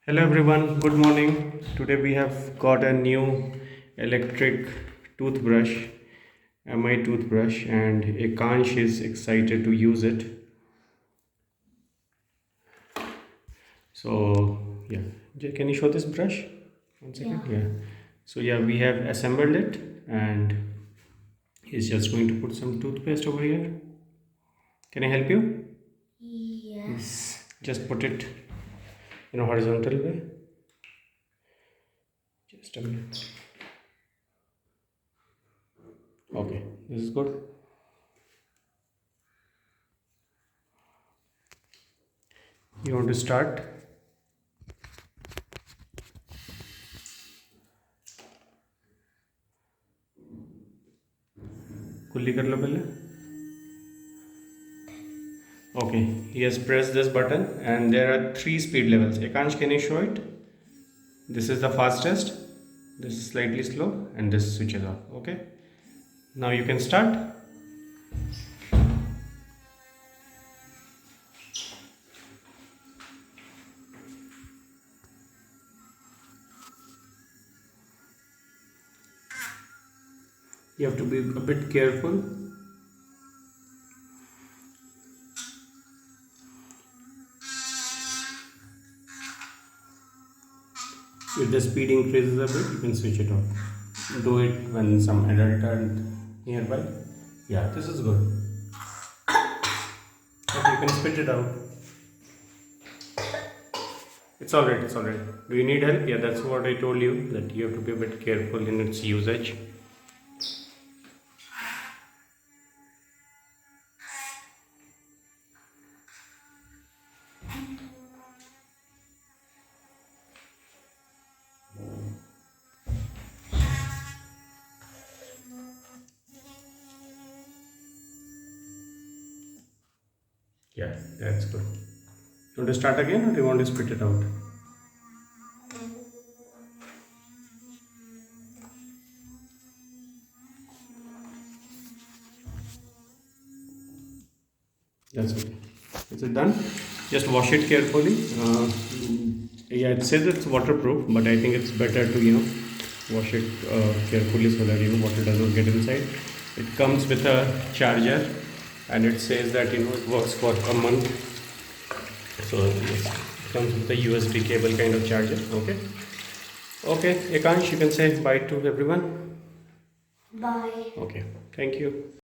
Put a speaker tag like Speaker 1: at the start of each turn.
Speaker 1: Hello everyone, good morning. Today we have got a new electric toothbrush, my toothbrush, and Ekansh is excited to use it. So yeah, can you show this brush? One second. Yeah. So yeah, we have assembled it, and he's just going to put some toothpaste over here. Can I help you? Yes. Just put it in a horizontal way. Just a minute. Okay, this is good. You want to start? कुल्ली कर लो पहले. Okay, he has pressed this button and there are three speed levels. Ekansh, can you show it? This is the fastest, this is slightly slow, and this switches off. Okay, now you can start. You have to be a bit careful. If the speed increases a bit, you can switch it off. Do it when some adult are nearby. Yeah, this is good. Okay, you can spit it out. It's alright, it's alright. Do you need help? Yeah, that's what I told you, that you have to be a bit careful in its usage. Yeah, that's good. You want to start again or do you want to spit it out? That's okay. Is it done? Just wash it carefully. Yeah, it says it's waterproof, but I think it's better to wash it carefully so that water doesn't get inside. It comes with a charger, and it says that it works for a month. So yes, it comes with a USB cable kind of charger. Okay. Okay, Ekansh, you can say bye to everyone. Bye. Okay. Thank you.